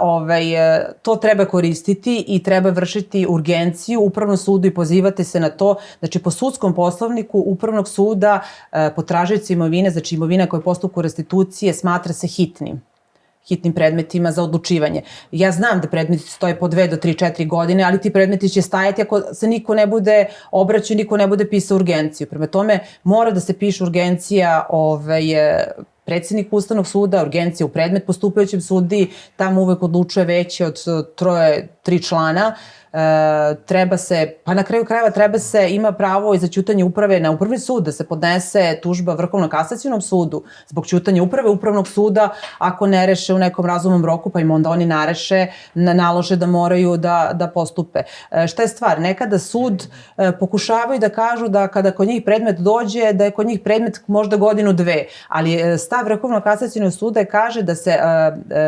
Speaker 3: to treba koristiti i treba vršiti urgenciju Upravnom sudu i pozivati se na to. Znači, po sudskom poslovniku Upravnog suda potražioci imovine, znači imovina koja je u postupku restitucije, smatra se hitnim. hitnim predmetima za odlučivanje. Ja znam da predmeti stoje po 2 do 3, 4 godine, ali ti predmeti će stajati ako se niko ne bude obraćao, niko ne bude pisao urgenciju. Prema tome, mora da se piše urgencija predsjednik Ustavnog suda, urgencija u predmet postupajućem sudiji, tamo uvek odlučuje veće od 3 člana. Treba se, pa na kraju krajeva ima pravo i za ćutanje uprave na upravni sud, da se podnese tužba Vrhovnom kasacionom sudu zbog ćutanja uprave upravnog suda ako ne reše u nekom razumnom roku, pa im onda oni nalože da moraju da postupe. Šta je stvar? Nekada sud pokušavaju da kažu da kada kod njih predmet dođe, da je kod njih predmet možda godinu, 2, ali stav Vrhovnog kasacionog suda kaže da se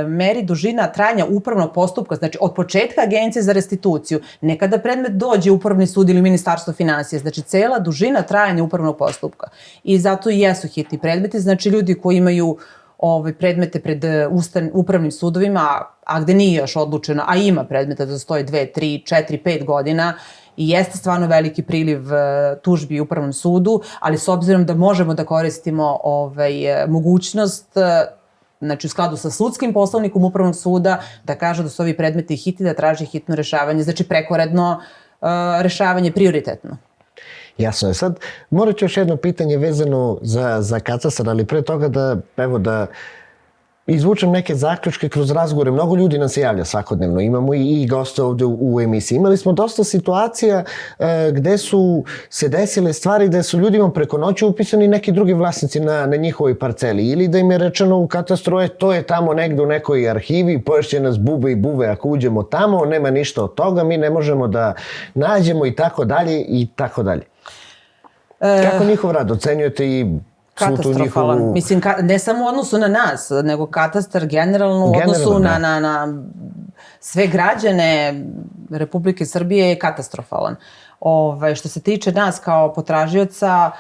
Speaker 3: meri dužina trajanja upravnog postupka, znači od početka Agencije za restituciju, nekada predmet dođe u upravni sud ili Ministarstvo finansija, znači cela dužina trajanja upravnog postupka. I zato i jesu hitni predmeti, znači ljudi koji imaju predmete pred upravnim sudovima, a gde nije još odlučeno, a ima predmeta da stoji 2, 3, 4, 5 godina, i jeste stvarno veliki priliv tužbi u upravnom sudu, ali s obzirom da možemo da koristimo mogućnost, znači u skladu sa sudskim poslovnikom upravnog suda, da kažu da su ovi predmeti hitni, da traži hitno rešavanje, znači prekoredno rešavanje, prioritetno.
Speaker 2: Jasno je. Sad, morat ću još jedno pitanje vezano za katastar, ali pre toga da izvučem neke zaključke kroz razgovore. Mnogo ljudi nam se javlja svakodnevno. Imamo i goste ovde u emisiji. Imali smo dosta situacija gde su se desile stvari gde su ljudima preko noći upisani neki drugi vlasnici na njihovoj parceli. Ili da im je rečeno u katastru, to je tamo negde u nekoj arhivi, poješće nas bube i buve ako uđemo tamo, nema ništa od toga, mi ne možemo da nađemo i tako dalje i tako dalje. Kako njihov rad ocenjujete i
Speaker 3: katastrofalan. Mislim, ne samo u odnosu na nas, nego katastar generalno u odnosu na sve građane Republike Srbije je katastrofalan. Što se tiče nas kao potražioca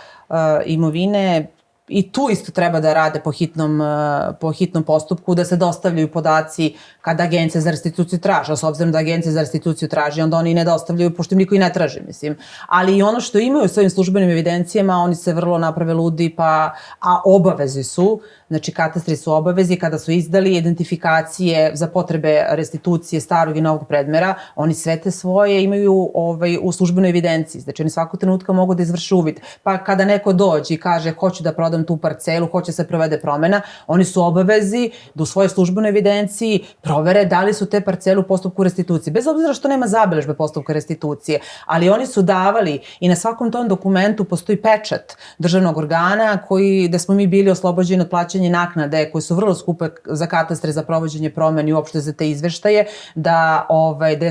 Speaker 3: imovine, i tu isto treba da rade po hitnom postupku, da se dostavljaju podaci kada Agencija za restituciju traži. A s obzirom da Agencija za restituciju traži, onda oni ne dostavljaju, pošto im niko i ne traži, mislim. Ali i ono što imaju u svojim službenim evidencijama, oni se vrlo naprave ludi, a obavezi su, znači katastri su obavezi, kada su izdali identifikacije za potrebe restitucije starog i novog predmera, oni sve te svoje imaju u službenoj evidenciji. Znači oni svakog trenutka mogu da izvrše uvid. Pa kada neko dođe i kaže hoću da prodam tu parcelu, hoće se provede promena, oni su obavezi da u svojoj službenoj evidenciji provere da li su te parcele u postupku restitucije. Bez obzira što nema zabeležbe postupka restitucije, ali oni su davali i na svakom tom dokumentu postoji pečat državnog organa gde smo mi bili oslobođeni od plaćanja naknade koje su vrlo skupe za katastre, za provođenje promena i uopšte za te izveštaje, da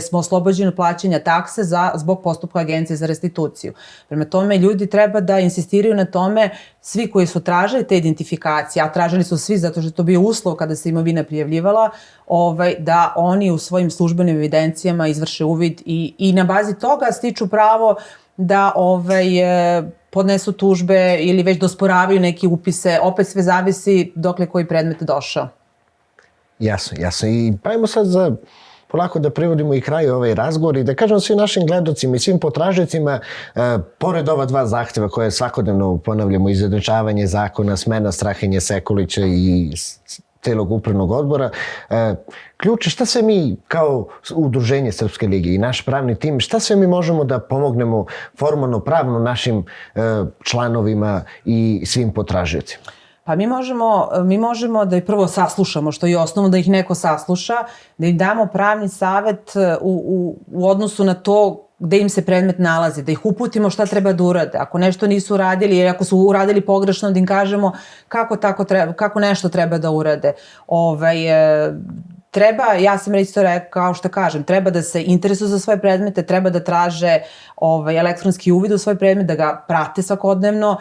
Speaker 3: smo oslobođeni od plaćanja takse zbog postupka Agencije za restituciju. Prema tome, ljudi treba da insistiraju na tome, svi koji su tražili te identifikacije, a tražili su svi zato što je to bio uslov kada se imovina prijavljivala, da oni u svojim službenim evidencijama izvrše uvid i na bazi toga stiču pravo da podnesu tužbe ili već dosporavaju neke upise. Opet sve zavisi dokle koji predmet došao.
Speaker 2: Jasno. I ajmo sad polako da privodimo i kraju ovaj razgovor i da kažemo svim našim gledocima i svim potražiocima, pored ova 2 zahteva koje svakodnevno ponavljamo, izjednačavanje zakona, smena Strahinje Sekulića i celog upravnog odbora, ključe, šta sve mi kao udruženje Srpske lige i naš pravni tim, šta sve mi možemo da pomognemo formalno, pravno našim članovima i svim potražiocima?
Speaker 3: Pa mi možemo da ih prvo saslušamo, što je osnovno, da ih neko sasluša, da im damo pravni savet u odnosu na to gde im se predmet nalazi, da ih uputimo šta treba da urade. Ako nešto nisu uradili, ili ako su uradili pogrešno, da im kažemo kako nešto treba da urade. Ja sam isto rekao, kao što kažem, treba da se interesuju za svoje predmete, treba da traže elektronski uvid u svoj predmet, da ga prate svakodnevno.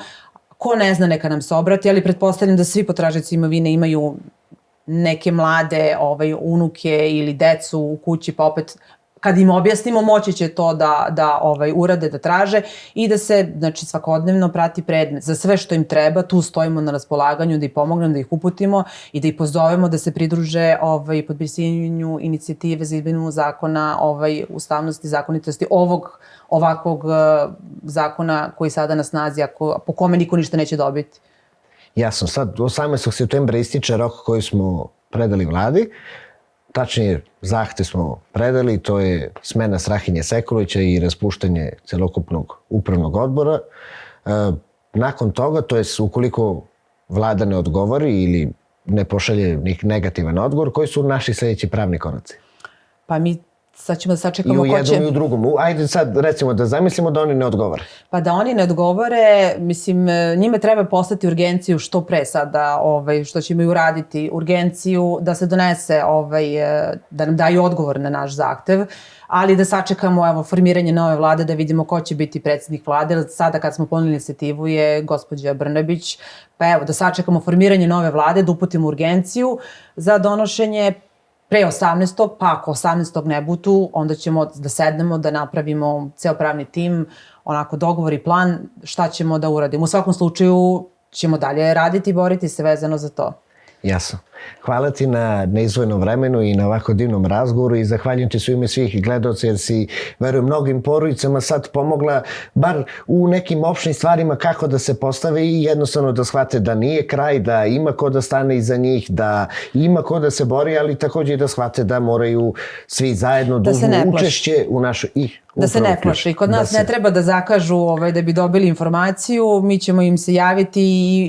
Speaker 3: Ko ne zna, neka nam se obrati, ali pretpostavljam da svi potražioci imovine imaju neke mlade unuke ili decu u kući, pa opet kad im objasnimo, moći će to da urade, da traže i da se svakodnevno prati predmet. Za sve što im treba, tu stojimo na raspolaganju, da ih pomognemo, da ih uputimo i da ih pozovemo da se pridruže potpisivanju inicijative za izmenu zakona ustavnosti, zakonitosti ovakvog zakona koji sada na snazi, po kome niko ništa neće dobiti.
Speaker 2: Jasno, sad 18. septembra ističe rok koji smo predali vladi. Tačnije, zahtev smo predali, to je smena Strahinje Sekulića i raspuštanje celokupnog upravnog odbora. Nakon toga, to je ukoliko vlada ne odgovori ili ne pošalje negativan odgovor, koji su naši sljedeći pravni koraci?
Speaker 3: Pa mi sad ćemo da sačekamo ko će...
Speaker 2: I u jednom i u drugom. Ajde sad recimo da zamislimo da oni ne odgovore.
Speaker 3: Pa da oni ne odgovore, mislim, njima treba poslati urgenciju što pre sada, što ćemo i uraditi, urgenciju da se donese, da nam daju odgovor na naš zahtev, ali da sačekamo formiranje nove vlade, da vidimo ko će biti predsjednik vlade. Sada kad smo poneli inicijativu je gospođa Brnabić, pa evo da sačekamo formiranje nove vlade, da uputimo urgenciju za donošenje pre 18. pa ako 18. ne budu, onda ćemo da sednemo, da napravimo ceo pravni tim, onako dogovor i plan šta ćemo da uradimo. U svakom slučaju ćemo dalje raditi i boriti se vezano za to.
Speaker 2: Jasno. Hvala ti na neizvojenom vremenu i na ovako divnom razgovoru i zahvaljujem ti su ime svih gledaoca jer si, verujem, mnogim porodicama sad pomogla bar u nekim opštim stvarima kako da se postave i jednostavno da shvate da nije kraj, da ima ko da stane iza njih, da ima ko da se bori, ali također i da shvate da moraju svi zajedno da uzmu učešće u našoj...
Speaker 3: Da se ne plaše. I kod nas ne treba da zakažu da bi dobili informaciju, mi ćemo im se javiti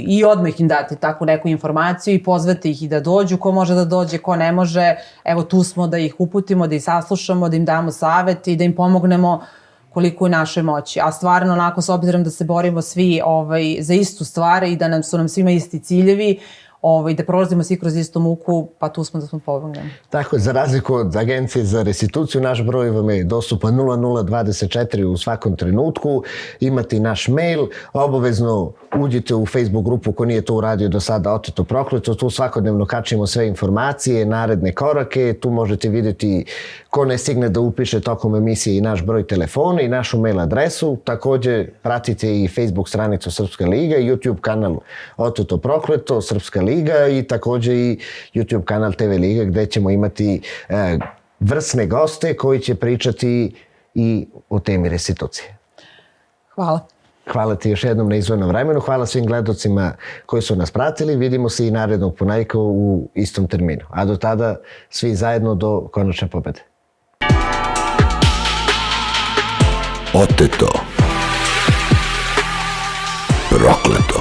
Speaker 3: i odmah im dati takvu neku informaciju i pozvati ih i da dođu, ko može da dođe, ko ne može. Evo tu smo da ih uputimo, da ih saslušamo, da im damo savjet i da im pomognemo koliko je našoj moći. A stvarno onako s obzirom da se borimo svi za istu stvar i da su nam svima isti ciljevi, da prolazimo svi kroz istu muku, pa tu smo da smo pomognemo.
Speaker 2: Tako, za razliku od Agencije za restituciju, naš broj vam je dostupan 0024 u svakom trenutku. Imate i naš mail, obavezno uđite u Facebook grupu ko nije to uradio do sada, Oteto prokleto, tu svakodnevno kačimo sve informacije, naredne korake, tu možete vidjeti ko ne stigne da upiše tokom emisije i naš broj telefona i našu mail adresu. Također pratite i Facebook stranicu Srpska liga i YouTube kanal Oteto prokleto, Srpska liga i također i YouTube kanal TV Liga gdje ćemo imati vrsne goste koji će pričati i o temi restitucije.
Speaker 3: Hvala.
Speaker 2: Hvala ti još jednom na izdvojenom vremenu. Hvala svim gledocima koji su nas pratili. Vidimo se i narednog ponedjeljka u istom terminu. A do tada svi zajedno do konačne pobede.
Speaker 1: Oteto. Prokleto.